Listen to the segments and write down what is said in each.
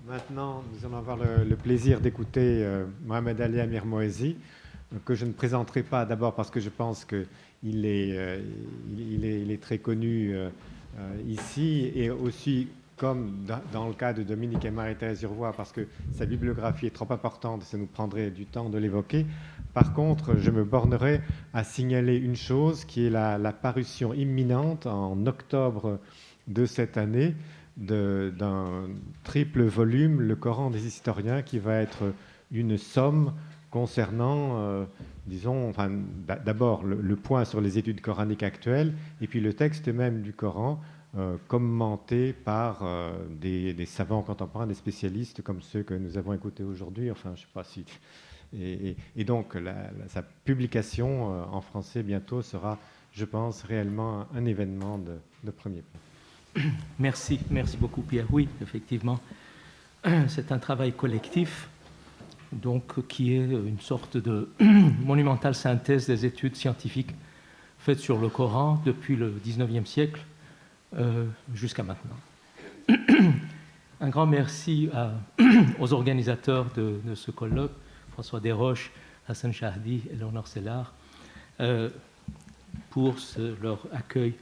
Maintenant, nous allons avoir le plaisir d'écouter Mohamed Ali Amir Moazi, que je ne présenterai pas d'abord parce que je pense qu'il est, il est très connu ici, et aussi comme dans le cas de Dominique et Marie-Thérèse Urvois, parce que sa bibliographie est trop importante, ça nous prendrait du temps de l'évoquer. Par contre, je me bornerai à signaler une chose qui est la parution imminente en octobre de cette année d'un triple volume, Le Coran des historiens, qui va être une somme concernant, disons, enfin, d'abord le point sur les études coraniques actuelles, et puis le texte même du Coran, commenté par des savants contemporains, des spécialistes comme ceux que nous avons écoutés aujourd'hui. Enfin, je ne sais pas si... Et donc, sa publication en français bientôt sera, je pense, réellement un événement de premier plan. Merci beaucoup Pierre. Oui, effectivement, c'est un travail collectif, donc qui est une sorte de monumentale synthèse des études scientifiques faites sur le Coran depuis le XIXe siècle jusqu'à maintenant. Un grand merci aux organisateurs de ce colloque, François Desroches, Hassan Chahdi et Léonore Sellard, pour leur accueil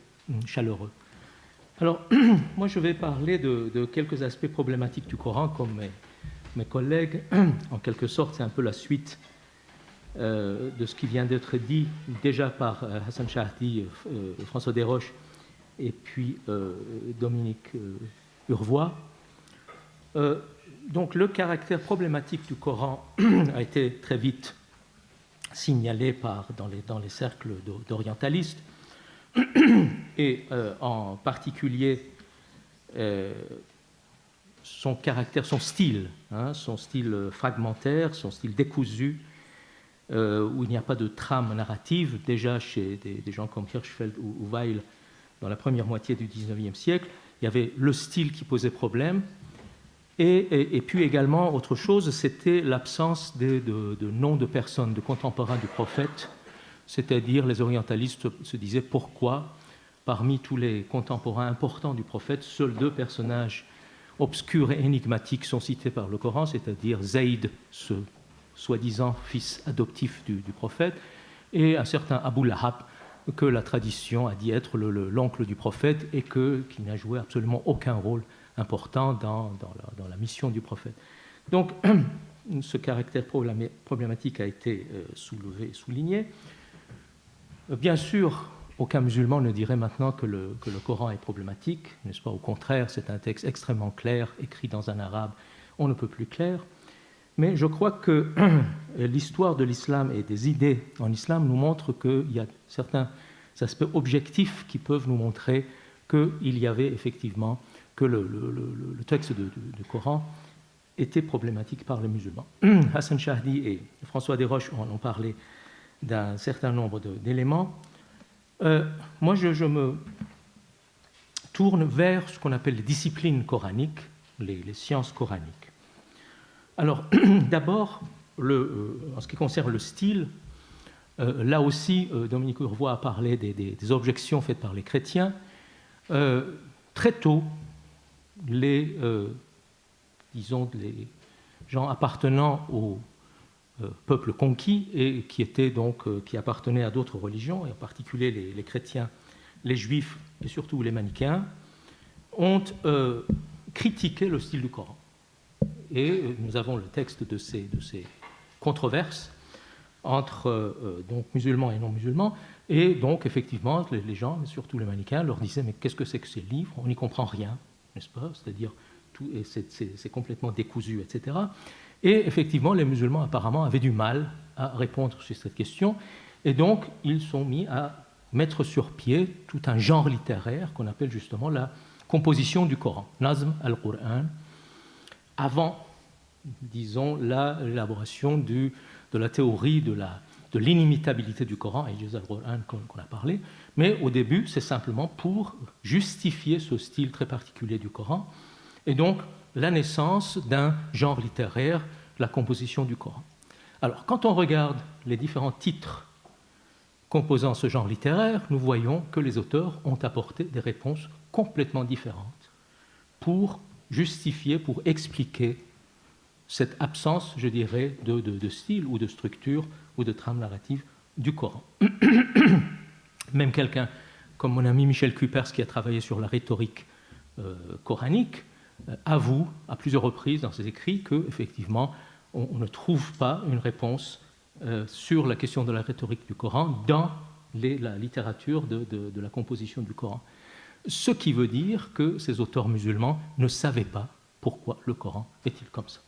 chaleureux. Alors, moi, je vais parler de quelques aspects problématiques du Coran, comme mes collègues. En quelque sorte, c'est un peu la suite de ce qui vient d'être dit déjà par Hassan Chahdi, François Desroches et puis Dominique Urvois. Donc, le caractère problématique du Coran a été très vite signalé dans les cercles d'orientalistes. Et en particulier son caractère, son style fragmentaire, son style décousu, où il n'y a pas de trame narrative, déjà chez des gens comme Hirschfeld ou Weil dans la première moitié du XIXe siècle. Il y avait le style qui posait problème, et puis également autre chose, c'était l'absence de noms de personnes, de contemporains du prophète. C'est-à-dire, les orientalistes se disaient pourquoi, parmi tous les contemporains importants du prophète, seuls deux personnages obscurs et énigmatiques sont cités par le Coran, c'est-à-dire Zaïd, ce soi-disant fils adoptif du prophète, et un certain Abu Lahab, que la tradition a dit être l'oncle du prophète et qui n'a joué absolument aucun rôle important dans la mission du prophète. Donc, ce caractère problématique a été soulevé, souligné. Bien sûr, aucun musulman ne dirait maintenant que le Coran est problématique, n'est-ce pas? Au contraire, c'est un texte extrêmement clair, écrit dans un arabe on ne peut plus clair. Mais je crois que l'histoire de l'islam et des idées en islam nous montre qu'il y a certains aspects objectifs qui peuvent nous montrer qu'il y avait effectivement que le texte du Coran était problématique par les musulmans. Hassan Chahdi et François Desroches en ont parlé d'un certain nombre d'éléments. Moi, je me tourne vers ce qu'on appelle les disciplines coraniques, les sciences coraniques. Alors, d'abord, en ce qui concerne le style, là aussi, Dominique Urvois a parlé des objections faites par les chrétiens. Très tôt, les gens appartenant au peuple conquis et qui appartenaient à d'autres religions, et en particulier les chrétiens, les juifs et surtout les manichéens, ont critiqué le style du Coran. Et nous avons le texte de ces controverses entre donc musulmans et non-musulmans, et donc effectivement les gens, surtout les manichéens, leur disaient mais qu'est-ce que c'est que ces livres? On n'y comprend rien, n'est-ce pas? C'est-à-dire tout, et c'est complètement décousu, etc. Et effectivement, les musulmans apparemment avaient du mal à répondre sur cette question, et donc ils sont mis à mettre sur pied tout un genre littéraire qu'on appelle justement la composition du Coran, Nazm al-Qur'an, avant, disons, l'élaboration de la théorie de l'inimitabilité du Coran, et al-Qur'an qu'on a parlé, mais au début, c'est simplement pour justifier ce style très particulier du Coran, et donc la naissance d'un genre littéraire, la composition du Coran. Alors, quand on regarde les différents titres composant ce genre littéraire, nous voyons que les auteurs ont apporté des réponses complètement différentes pour justifier, pour expliquer cette absence, je dirais, de style ou de structure ou de trame narrative du Coran. Même quelqu'un comme mon ami Michel Cuypers, qui a travaillé sur la rhétorique coranique, avoue à plusieurs reprises dans ses écrits qu'effectivement, on ne trouve pas une réponse sur la question de la rhétorique du Coran dans la littérature de la composition du Coran. Ce qui veut dire que ces auteurs musulmans ne savaient pas pourquoi le Coran est-il comme ça.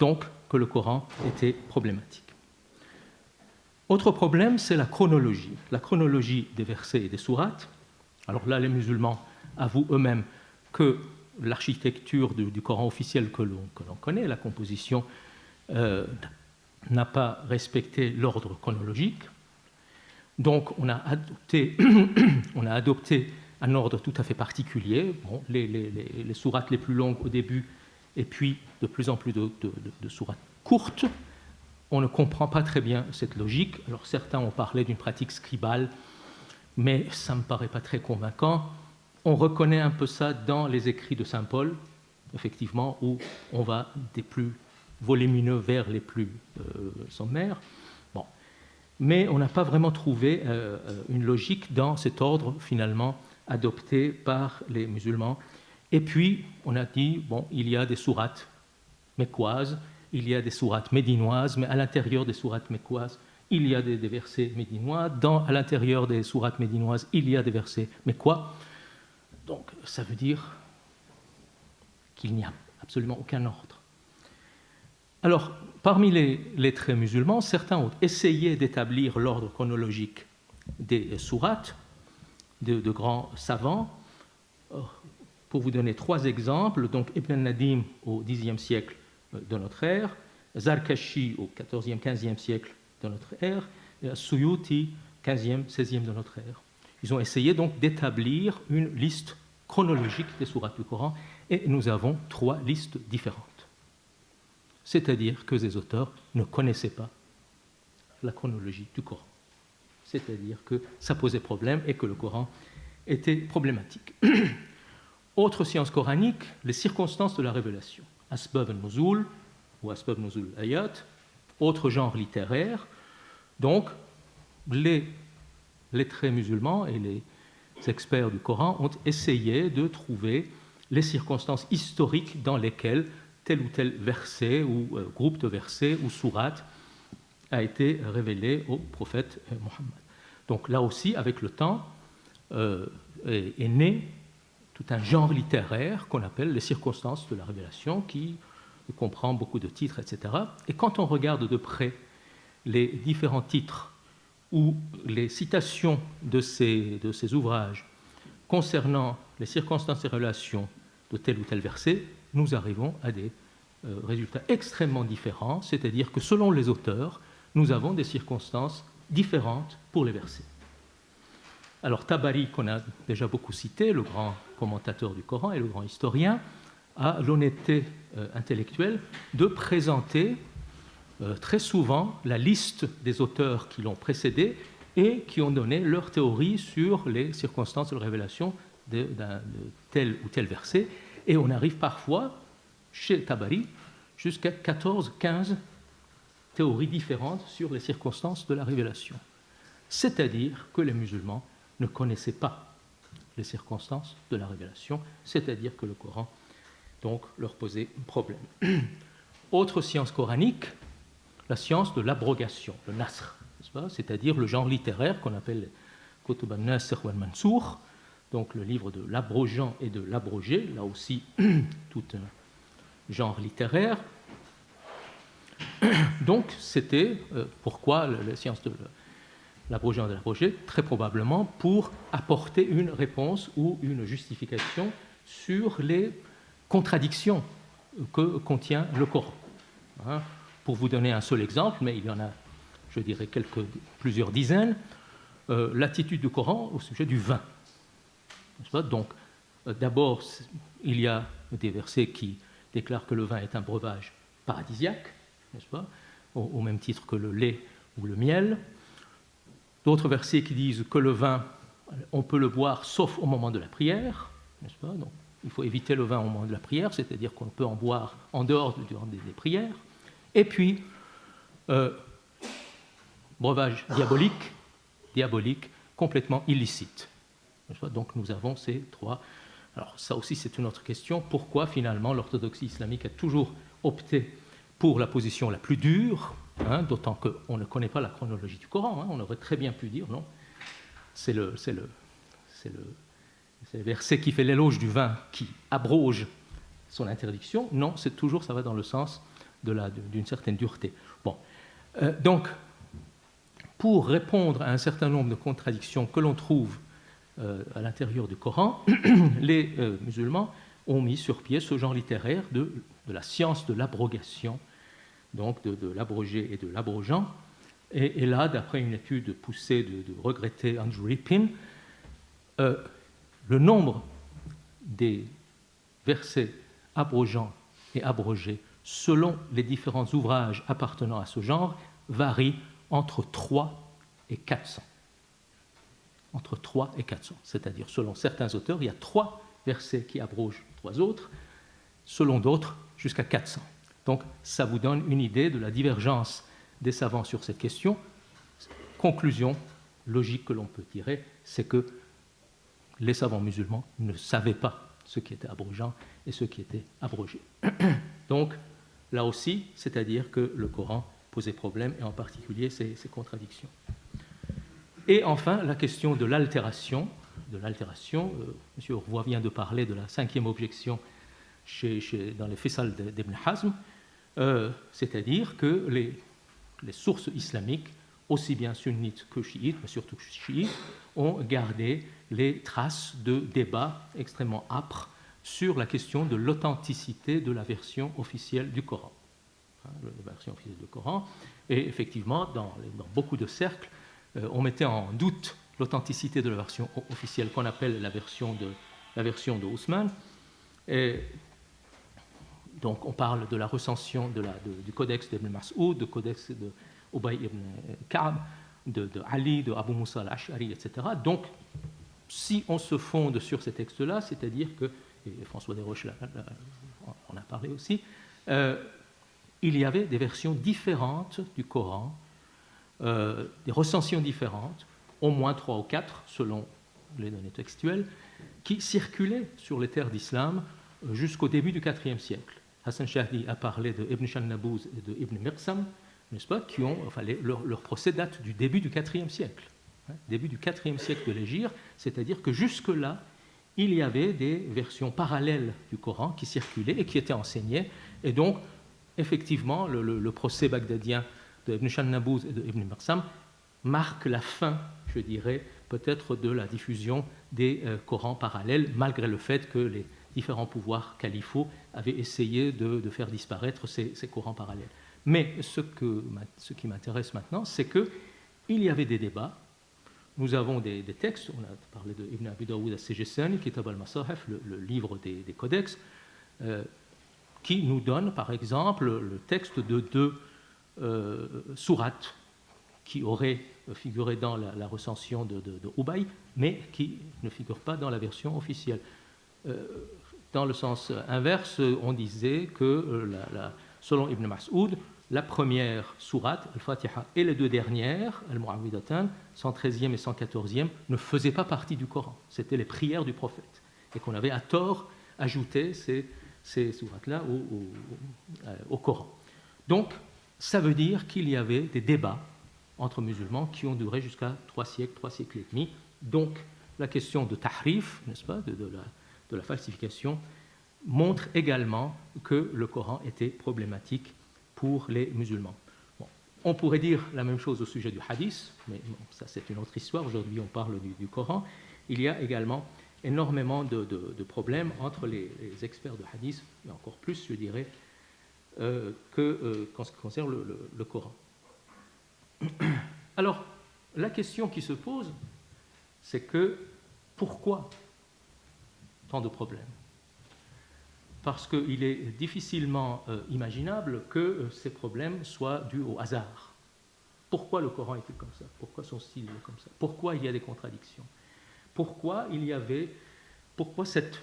Donc, que le Coran était problématique. Autre problème, c'est la chronologie des versets et des sourates. Alors là, les musulmans avouent eux-mêmes que l'architecture du Coran officiel que l'on connaît, la composition, n'a pas respecté l'ordre chronologique. Donc, on a adopté un ordre tout à fait particulier. Bon, les sourates les plus longues au début, et puis de plus en plus de sourates courtes. On ne comprend pas très bien cette logique. Alors, certains ont parlé d'une pratique scribale, mais ça ne me paraît pas très convaincant. On reconnaît un peu ça dans les écrits de saint Paul, effectivement, où on va des plus volumineux vers les plus sommaires. Bon. Mais on n'a pas vraiment trouvé une logique dans cet ordre, finalement, adopté par les musulmans. Et puis, on a dit, bon, il y a des sourates mécoises, il y a des sourates médinoises, mais à l'intérieur des sourates mécoises, il y a des versets médinois. À l'intérieur des sourates médinoises, il y a des versets mécois. Donc, ça veut dire qu'il n'y a absolument aucun ordre. Alors, parmi les lettrés musulmans, certains ont essayé d'établir l'ordre chronologique des sourates, de grands savants. Pour vous donner 3 exemples, donc Ibn al-Nadim au Xe siècle de notre ère, Zarkashi au XIVe, XVe siècle de notre ère, et Suyuti, XVe, XVIe de notre ère. Ils ont essayé donc d'établir une liste chronologique des sourates du Coran, et nous avons 3 listes différentes. C'est-à-dire que ces auteurs ne connaissaient pas la chronologie du Coran. C'est-à-dire que ça posait problème et que le Coran était problématique. Autre science coranique, les circonstances de la révélation. Asbab al-Nuzul ou Asbab Nuzul al-Ayat, autre genre littéraire. Donc, les lettrés musulmans et les experts du Coran ont essayé de trouver les circonstances historiques dans lesquelles tel ou tel verset ou groupe de versets ou sourate a été révélé au prophète Mohammed. Donc là aussi, avec le temps, est né tout un genre littéraire qu'on appelle les circonstances de la révélation, qui comprend beaucoup de titres, etc. Et quand on regarde de près les différents titres ou les citations de ces ouvrages concernant les circonstances et relations de tel ou tel verset, nous arrivons à des résultats extrêmement différents, c'est-à-dire que selon les auteurs, nous avons des circonstances différentes pour les versets. Alors Tabari, qu'on a déjà beaucoup cité, le grand commentateur du Coran et le grand historien, a l'honnêteté intellectuelle de présenter très souvent la liste des auteurs qui l'ont précédé et qui ont donné leur théorie sur les circonstances de la révélation de tel ou tel verset. Et on arrive parfois, chez Tabari, jusqu'à 14-15 théories différentes sur les circonstances de la révélation. C'est-à-dire que les musulmans ne connaissaient pas les circonstances de la révélation, c'est-à-dire que le Coran donc leur posait problème. Autre science coranique, la science de l'abrogation, le nasr, c'est-à-dire le genre littéraire qu'on appelle Kutub al-Nasr ou al-Mansour, donc le livre de l'abrogeant et de l'abrogé, là aussi tout un genre littéraire. Donc c'était pourquoi la science de l'abrogant et de l'abrogé, très probablement pour apporter une réponse ou une justification sur les contradictions que contient le Coran. Pour vous donner un seul exemple, mais il y en a, je dirais, plusieurs dizaines, l'attitude du Coran au sujet du vin. Donc, d'abord, il y a des versets qui déclarent que le vin est un breuvage paradisiaque, n'est-ce pas, au même titre que le lait ou le miel. D'autres versets qui disent que le vin, on peut le boire sauf au moment de la prière, n'est-ce pas. Donc, il faut éviter le vin au moment de la prière, c'est-à-dire qu'on peut en boire en dehors durant des prières. Et puis, breuvage diabolique, complètement illicite. Donc nous avons ces trois. Alors ça aussi c'est une autre question. Pourquoi finalement l'orthodoxie islamique a toujours opté pour la position la plus dure, d'autant qu'on ne connaît pas la chronologie du Coran, on aurait très bien pu dire non, c'est le verset qui fait l'éloge du vin qui abroge son interdiction. Non, c'est toujours, ça va dans le sens d'une certaine dureté. Bon, donc pour répondre à un certain nombre de contradictions que l'on trouve à l'intérieur du Coran, les musulmans ont mis sur pied ce genre littéraire de la science de l'abrogation, donc de l'abrogé et de l'abrogeant. Et là, d'après une étude poussée de regretté Andrew Rippin, le nombre des versets abrogeants et abrogés selon les différents ouvrages appartenant à ce genre varie entre 3 et 400. Entre 3 et 400. C'est-à-dire, selon certains auteurs, il y a 3 versets qui abrogent 3 autres, selon d'autres, jusqu'à 400. Donc, ça vous donne une idée de la divergence des savants sur cette question. Conclusion logique que l'on peut tirer, c'est que les savants musulmans ne savaient pas ce qui était abrogeant et ce qui était abrogé. Donc, là aussi, c'est-à-dire que le Coran posait problème, et en particulier ses contradictions. Et enfin, la question de l'altération. M. Roy vient de parler de la 5e objection dans les Faisal d'Ibn Hazm, c'est-à-dire que les sources islamiques, aussi bien sunnites que chiites, mais surtout chiites, ont gardé les traces de débats extrêmement âpres sur la question de l'authenticité de la version officielle du Coran. La version officielle du Coran. Et effectivement, dans beaucoup de cercles, on mettait en doute l'authenticité de la version officielle qu'on appelle la version de Ousmane. Et donc on parle de la recension du codex d'Ibn Mas'ud, du codex de Ubay ibn Ka'b, de Ali, de Abu Musa al-Ash'ari, etc. Donc, si on se fonde sur ces textes-là, c'est-à-dire que, et François Desroches en a parlé aussi, il y avait des versions différentes du Coran, des recensions différentes, au moins 3 ou 4, selon les données textuelles, qui circulaient sur les terres d'islam jusqu'au début du IVe siècle. Hassan Shahdi a parlé de Ibn Shannabouz et de Ibn Miqsam, n'est-ce pas, qui ont, leur procès date du début du IVe siècle, début du IVe siècle de l'Hégire, c'est-à-dire que jusque-là, il y avait des versions parallèles du Coran qui circulaient et qui étaient enseignées, et donc, effectivement, le procès bagdadien de Ibn Shannabouz et de Ibn Miqsam marque la fin, je dirais, peut-être de la diffusion des Corans parallèles, malgré le fait que les différents pouvoirs califaux avaient essayé de faire disparaître ces Corans parallèles. Mais ce qui m'intéresse maintenant, c'est qu'il y avait des débats. Nous avons des textes, on a parlé de Ibn Abi Daoud al-Sijistani, Kitab al-Masahif, le livre des codex, qui nous donne, par exemple, le texte de 2 sourates qui auraient figuré dans la recension de Ubay, mais qui ne figurent pas dans la version officielle. Dans le sens inverse, on disait que, selon Ibn Mas'ud, la première sourate, Al-Fatiha, et les 2 dernières, Al-Mu'awwidatan, 113e et 114e, ne faisaient pas partie du Coran. C'était les prières du prophète. Et qu'on avait à tort ajouté ces sourates-là au Coran. Donc, ça veut dire qu'il y avait des débats entre musulmans qui ont duré jusqu'à 3 siècles et demi. Donc, la question de tahrif, n'est-ce pas, de la falsification, montre également que le Coran était problématique pour les musulmans. Bon, on pourrait dire la même chose au sujet du hadith, mais bon, ça c'est une autre histoire. Aujourd'hui, on parle du Coran. Il y a également énormément de problèmes entre les experts de hadith, et encore plus, je dirais, qu'en ce qui concerne le Coran. Alors, la question qui se pose, c'est que pourquoi tant de problèmes? Parce qu'il est difficilement imaginable que ces problèmes soient dus au hasard. Pourquoi le Coran est-il comme ça? Pourquoi son style est comme ça? Pourquoi il y a des contradictions? Pourquoi cette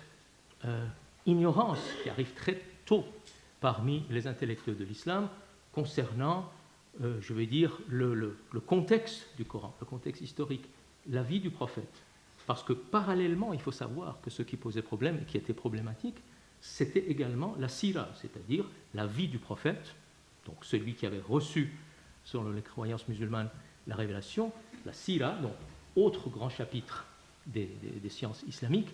ignorance qui arrive très tôt parmi les intellectuels de l'islam concernant, je vais dire, le contexte du Coran, le contexte historique, la vie du prophète. Parce que parallèlement, il faut savoir que ce qui posait problème et qui était problématique, c'était également la sira, c'est-à-dire la vie du prophète, donc celui qui avait reçu, selon les croyances musulmanes, la révélation, la sira, donc autre grand chapitre des sciences islamiques.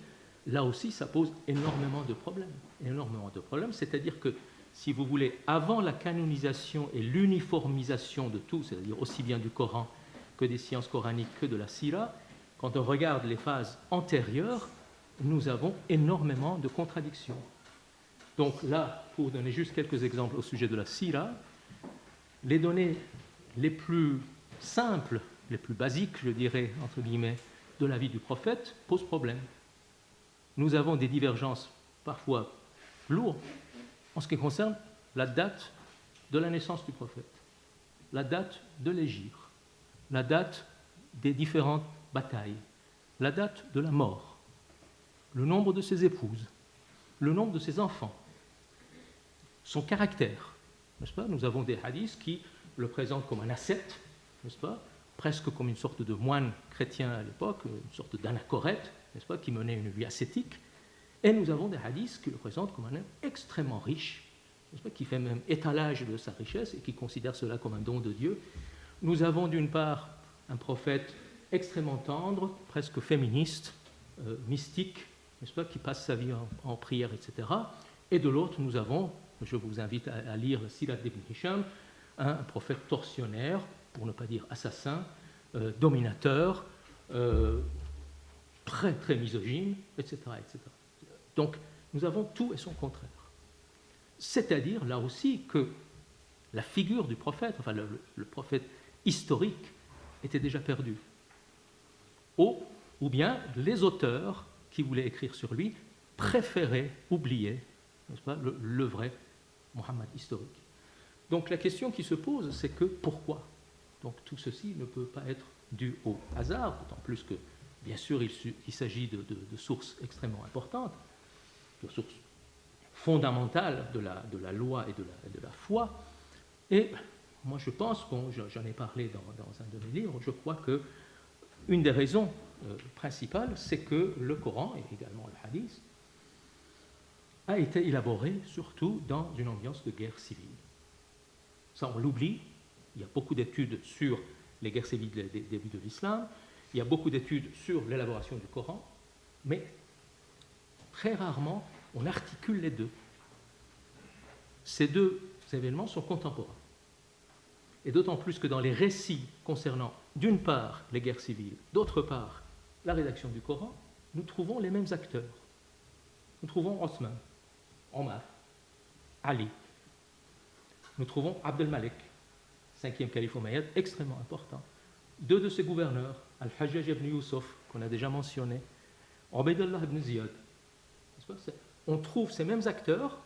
Là aussi, ça pose énormément de problèmes, c'est-à-dire que, si vous voulez, avant la canonisation et l'uniformisation de tout, c'est-à-dire aussi bien du Coran que des sciences coraniques que de la sira, quand on regarde les phases antérieures, nous avons énormément de contradictions. Donc là, pour donner juste quelques exemples au sujet de la sira, les données les plus simples, les plus basiques, je dirais, entre guillemets, de la vie du prophète posent problème. Nous avons des divergences parfois lourdes en ce qui concerne la date de la naissance du prophète, la date de l'hégire, la date des différentes batailles, la date de la mort, le nombre de ses épouses, le nombre de ses enfants, son caractère, n'est-ce pas? Nous avons des hadiths qui le présentent comme un ascète, n'est-ce pas? Presque comme une sorte de moine chrétien à l'époque, une sorte d'anachorète, n'est-ce pas, qui menait une vie ascétique. Et nous avons des hadiths qui le présentent comme un homme extrêmement riche, n'est-ce pas, qui fait même étalage de sa richesse et qui considère cela comme un don de Dieu. Nous avons d'une part un prophète extrêmement tendre, presque féministe, mystique, n'est-ce pas, qui passe sa vie en prière, etc. Et de l'autre, nous avons, je vous invite à lire Sirat ibn Hisham, un prophète tortionnaire, pour ne pas dire assassin, dominateur, très très misogyne, etc., etc. Donc, nous avons tout et son contraire. C'est-à-dire, là aussi, que la figure du prophète, enfin le prophète historique, était déjà perdu. Ou bien les auteurs qui voulaient écrire sur lui préféraient oublier, n'est-ce pas, le vrai Mohammed historique. Donc la question qui se pose, c'est que pourquoi? Donc tout ceci ne peut pas être dû au hasard, d'autant plus que, bien sûr, il s'agit de sources extrêmement importantes, de sources fondamentales de la loi et de la foi. Et moi, je pense, j'en ai parlé dans un de mes livres, je crois que une des raisons principales, c'est que le Coran, et également le Hadith, a été élaboré surtout dans une ambiance de guerre civile. Ça, on l'oublie. Il y a beaucoup d'études sur les guerres civiles des débuts de l'islam, il y a beaucoup d'études sur l'élaboration du Coran, mais très rarement on articule les deux. Ces deux événements sont contemporains. Et d'autant plus que dans les récits concernant, d'une part, les guerres civiles, d'autre part, la rédaction du Coran, nous trouvons les mêmes acteurs. Nous trouvons Osman, Omar, Ali. Nous trouvons Abd al-Malik, 5e calife omeyyade, extrêmement important. Deux de ses gouverneurs, Al-Hajjaj ibn Yusuf, qu'on a déjà mentionné, Ubaydullah ibn Ziyad. On trouve ces mêmes acteurs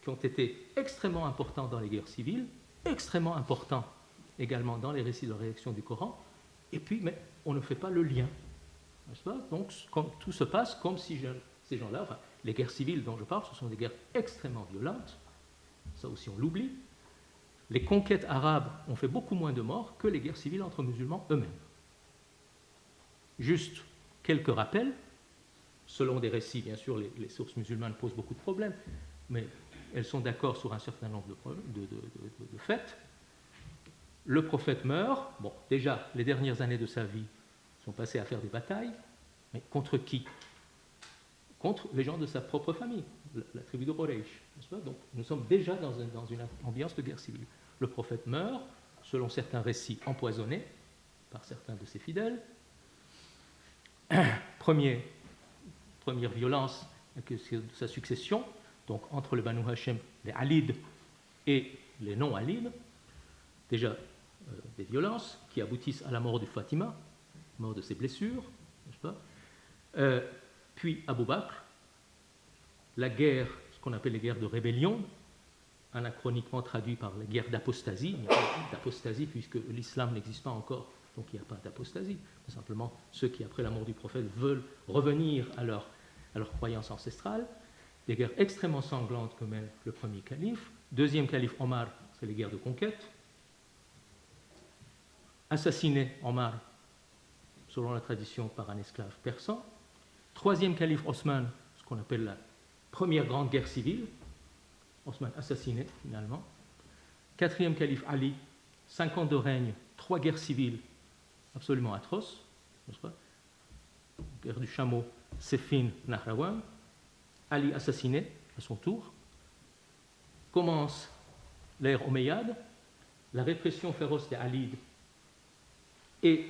qui ont été extrêmement importants dans les guerres civiles, extrêmement importants également dans les récits de la rédaction du Coran, et puis, mais on ne fait pas le lien. N'est-ce pas? Donc, tout se passe comme si ces gens-là, enfin, les guerres civiles dont je parle, ce sont des guerres extrêmement violentes, ça aussi on l'oublie. Les conquêtes arabes ont fait beaucoup moins de morts que les guerres civiles entre musulmans eux-mêmes. Juste quelques rappels, selon des récits, bien sûr, les sources musulmanes posent beaucoup de problèmes, mais elles sont d'accord sur un certain nombre de faits. Le prophète meurt, bon, déjà, les dernières années de sa vie sont passées à faire des batailles, mais contre qui? Contre les gens de sa propre famille, la tribu de Quraysh, n'est-ce pas? Donc, nous sommes déjà dans une ambiance de guerre civile. Le prophète meurt, selon certains récits, empoisonné par certains de ses fidèles. Première violence de sa succession, donc entre le Banu Hashim, les Alides et les non-Alides, déjà des violences qui aboutissent à la mort de Fatima, mort de ses blessures, n'est-ce pas? Puis Abu Bakr, la guerre, ce qu'on appelle les guerres de rébellion, anachroniquement traduit par les guerres d'apostasie. Il n'y a pas d'apostasie puisque l'islam n'existe pas encore, donc il n'y a pas d'apostasie. C'est simplement ceux qui, après la mort du prophète, veulent revenir à leur croyance ancestrale. des guerres extrêmement sanglantes que mène le premier calife. Deuxième calife Omar, c'est les guerres de conquête. Assassiné Omar, selon la tradition, par un esclave persan. Troisième calife Osman, ce qu'on appelle la première grande guerre civile. Osman assassiné finalement. Quatrième calife Ali, 5 ans de règne, 3 guerres civiles absolument atroces, n'est-ce pas? Guerre du chameau, Séphine, Nahrawan. Ali assassiné à son tour. Commence l'ère omeyyade, la répression féroce des Alides et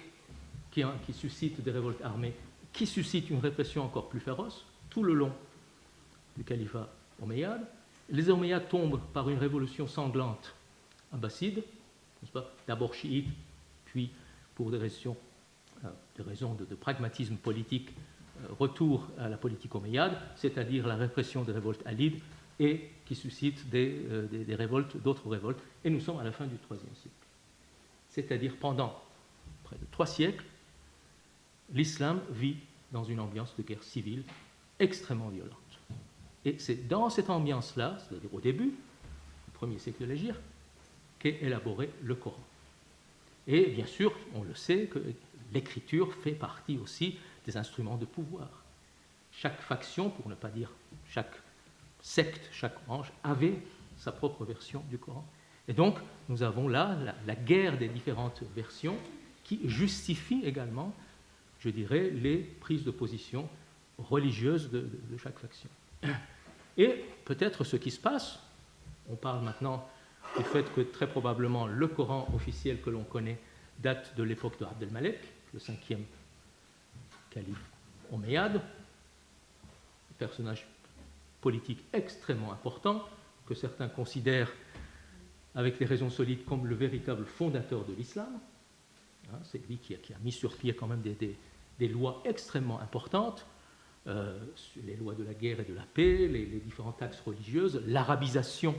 qui suscite des révoltes armées, qui suscite une répression encore plus féroce tout le long du califat omeyyade. Les Omeyyades tombent par une révolution sanglante abbasside, n'est-ce pas? D'abord chiite, puis pour des raisons de pragmatisme politique, retour à la politique omeyyade, c'est-à-dire la répression des révoltes alides et qui suscite des révoltes, d'autres révoltes. Et nous sommes à la fin du IIIe siècle. C'est-à-dire pendant près de 3 siècles, l'islam vit dans une ambiance de guerre civile extrêmement violente. Et c'est dans cette ambiance-là, c'est-à-dire au début, du premier siècle de l'Hégire, qu'est élaboré le Coran. Et bien sûr, on le sait, que l'écriture fait partie aussi des instruments de pouvoir. Chaque faction, pour ne pas dire chaque secte, chaque branche, avait sa propre version du Coran. Et donc, nous avons là la guerre des différentes versions qui justifie également, je dirais, les prises de position religieuses de chaque faction. Et peut-être ce qui se passe, on parle maintenant du fait que très probablement le Coran officiel que l'on connaît date de l'époque de Abd el-Malek, le 5e calife omeyyade, personnage politique extrêmement important que certains considèrent avec des raisons solides comme le véritable fondateur de l'islam. C'est lui qui a mis sur pied quand même des lois extrêmement importantes, les lois de la guerre et de la paix, les différentes taxes religieuses, l'arabisation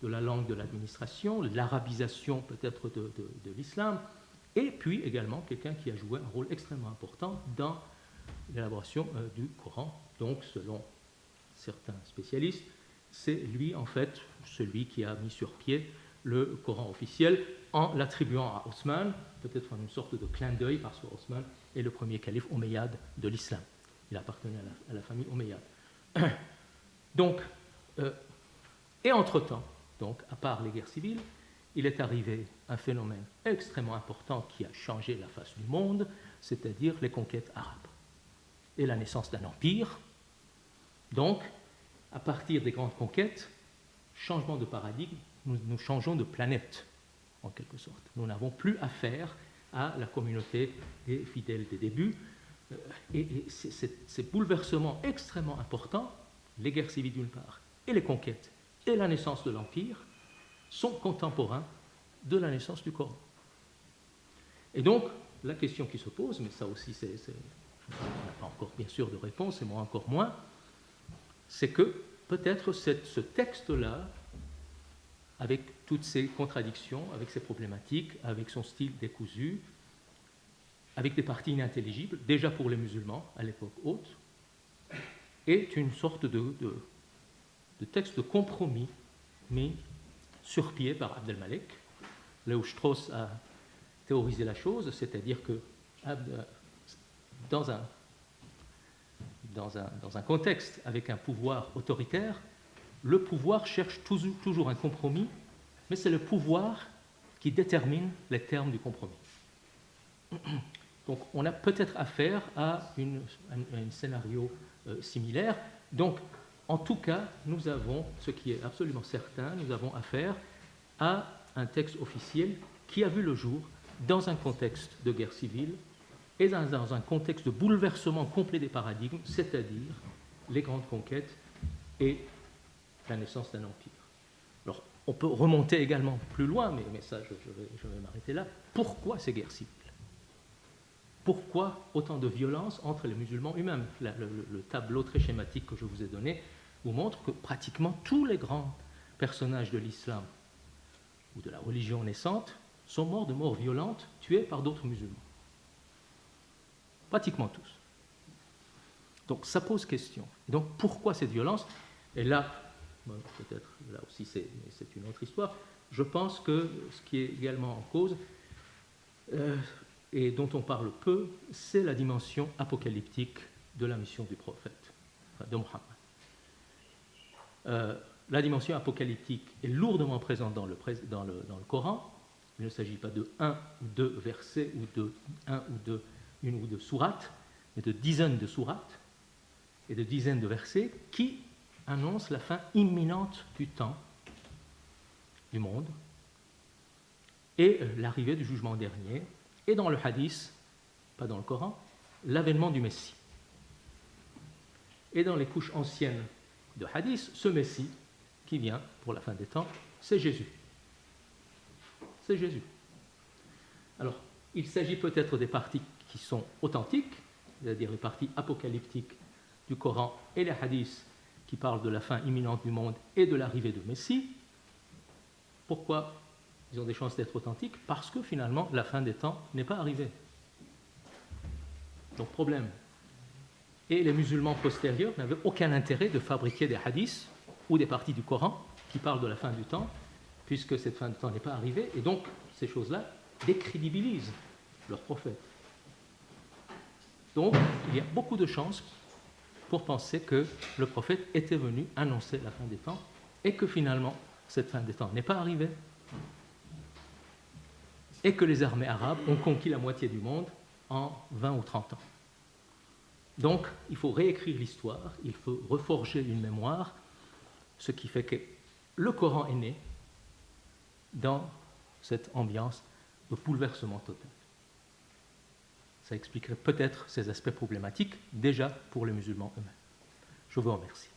de la langue de l'administration, l'arabisation peut-être de l'islam, et puis également quelqu'un qui a joué un rôle extrêmement important dans l'élaboration du Coran. Donc, selon certains spécialistes, c'est lui en fait celui qui a mis sur pied le Coran officiel en l'attribuant à Osman, peut-être en une sorte de clin d'œil parce que Osman est le premier calife omeyyade de l'islam. Il appartenait à la famille omeyyade. Donc, et entre-temps, donc, à part les guerres civiles, il est arrivé un phénomène extrêmement important qui a changé la face du monde, c'est-à-dire les conquêtes arabes et la naissance d'un empire. Donc, à partir des grandes conquêtes, changement de paradigme, nous changeons de planète, en quelque sorte. Nous n'avons plus affaire à la communauté des fidèles des débuts. Et ces bouleversements extrêmement importants, les guerres civiles d'une part, et les conquêtes, et la naissance de l'Empire, sont contemporains de la naissance du Coran. Et donc, la question qui se pose, mais ça aussi, on n'a pas encore bien sûr de réponse, et moi encore moins, c'est que peut-être ce texte-là, avec toutes ses contradictions, avec ses problématiques, avec son style décousu, avec des parties inintelligibles, déjà pour les musulmans à l'époque haute, est une sorte de texte de compromis mis sur pied par Abd el-Malek. Lévi-Strauss a théorisé la chose, c'est-à-dire que dans un contexte avec un pouvoir autoritaire, le pouvoir cherche toujours un compromis, mais c'est le pouvoir qui détermine les termes du compromis. Donc on a peut-être affaire à un scénario similaire. Donc en tout cas, nous avons, ce qui est absolument certain, nous avons affaire à un texte officiel qui a vu le jour dans un contexte de guerre civile et dans un contexte de bouleversement complet des paradigmes, c'est-à-dire les grandes conquêtes et la naissance d'un empire. Alors, on peut remonter également plus loin, mais ça, je vais m'arrêter là. Pourquoi ces guerres civiles ? Pourquoi autant de violence entre les musulmans eux-mêmes ? Le tableau très schématique que je vous ai donné vous montre que pratiquement tous les grands personnages de l'islam ou de la religion naissante sont morts de mort violente, tués par d'autres musulmans. Pratiquement tous. Donc ça pose question. Donc pourquoi cette violence ? Et là, bon, peut-être là aussi c'est une autre histoire, je pense que ce qui est également en cause, et dont on parle peu, c'est la dimension apocalyptique de la mission du prophète, de Mohammed. La dimension apocalyptique est lourdement présente dans le Coran. Il ne s'agit pas de un ou deux versets ou de une ou deux sourates, mais de dizaines de sourates et de dizaines de versets qui annoncent la fin imminente du temps, du monde, et l'arrivée du jugement dernier, et dans le hadith, pas dans le Coran, l'avènement du Messie. Et dans les couches anciennes de hadith, ce Messie qui vient pour la fin des temps, c'est Jésus. C'est Jésus. Alors, il s'agit peut-être des parties qui sont authentiques, c'est-à-dire les parties apocalyptiques du Coran et les hadiths qui parlent de la fin imminente du monde et de l'arrivée du Messie. Pourquoi ils ont des chances d'être authentiques? Parce que finalement, la fin des temps n'est pas arrivée. Donc, problème. Et les musulmans postérieurs n'avaient aucun intérêt de fabriquer des hadiths ou des parties du Coran qui parlent de la fin du temps, puisque cette fin du temps n'est pas arrivée, et donc ces choses-là décrédibilisent leur prophète. Donc, il y a beaucoup de chances pour penser que le prophète était venu annoncer la fin des temps, et que finalement, cette fin des temps n'est pas arrivée, et que les armées arabes ont conquis la moitié du monde en 20 ou 30 ans. Donc, il faut réécrire l'histoire, il faut reforger une mémoire, ce qui fait que le Coran est né dans cette ambiance de bouleversement total. Ça expliquerait peut-être ces aspects problématiques déjà pour les musulmans eux-mêmes. Je vous remercie.